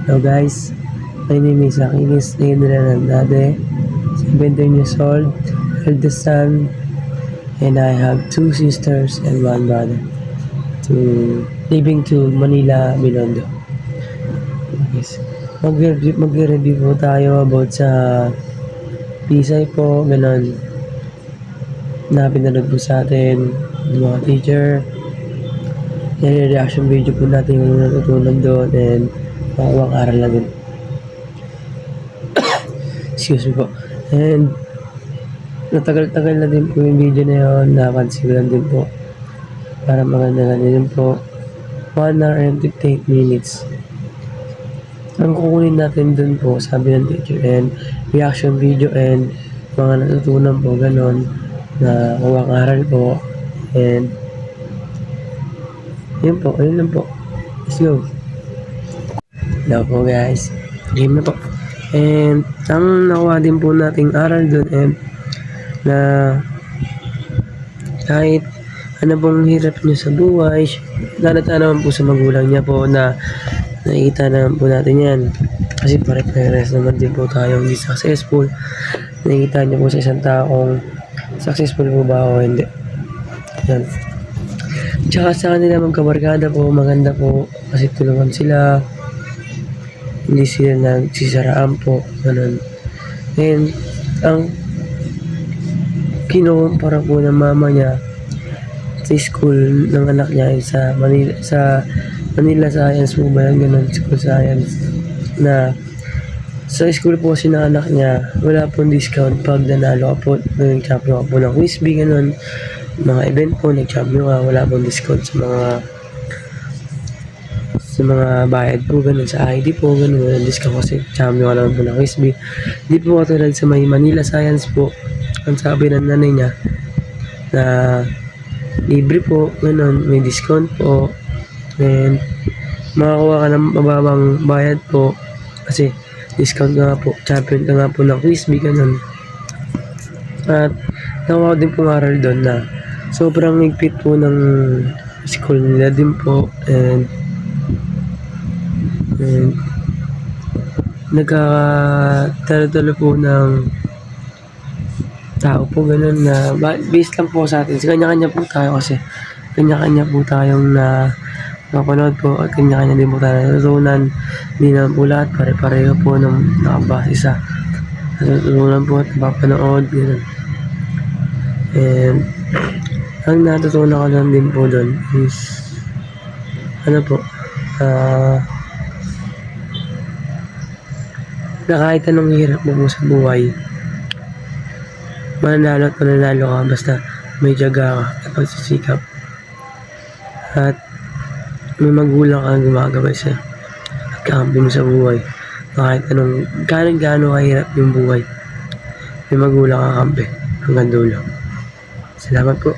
Hello guys, my name is Aquiles Nandade, 17 years old, eldest son, and I have two sisters and one brother. Living to Manila, Binondo. Yes. Mag-review po tayo about sa Pisay po, ganon, na pinanood po sa atin ng mga teacher. Yan reaction video po natin yung natutunan doon and makawang aral na din. Excuse me po. And natagal-tagal na din po yung video na yun, napansin ko lang din po. Para maganda na din po. 1 hour and 58 minutes. Ang kukunin natin dun po, sabi ng teacher, and reaction video and mga natutunan po, ganon, na kuwang aral po. And yun po, ayun lang po. Let's go. Hello po guys. Game na po. And ang nakuha din po nating aral dun and na kahit ano pong hirap niya sa buhay, dalata naman po sa magulang niya po na nakikita naman po natin yan. Kasi pare-pares naman din po tayo hindi successful. Nakikita niyo po sa isang taong successful po ba o hindi. Yan. Tsaka sa kanila magkabarkada po, maganda po kasi tulungan sila. Hindi sila nagsisaraan po. Ganun. And ang kinukumpara po ng mama niya sa school ng anak niya ay sa Manila Science po ba yan, ganun, school science, na sa school po kasi ng anak niya wala pong discount pag nanalo ka po, nag-champion ka po ng quiz bee, ganun, mga event po, nag-champion ka, wala pong discount sa mga bayad po, ganun, sa ID po, ganun, walang discount kasi champion ka naman po ng quiz bee. Di po katulad sa may Manila Science po, ang sabi ng nanay niya na libre po, ganun, may discount po, and makakuha ka ng mababang bayad po kasi discount ka nga po, champion ka nga po ng quiz bee, ganun. At nakuha din pong aral doon na sobrang higpit po ng school nila din po, and nagkakatalo-talo po ng tao po, ganun, na based lang po sa atin. Kanya-kanya po tayo kasi kanya-kanya po tayong napanood po at kanya-kanya din po tayo natutunan. Hindi naman po lahat pare-pareho po ng nakabase sa natutunan po at napapanood, ganun. And ang natutunan ko lang din po doon is ano po, na kahit anong hirap mo sa buhay, mananalo at mananalo ka basta may tiyaga ka at pagsisikap at may magulang kang gumagabay sa'yo at kakampi mo sa buhay. Kahit anong gaano kahirap yung buhay, may magulang kang kampi hanggang dulo. Salamat po.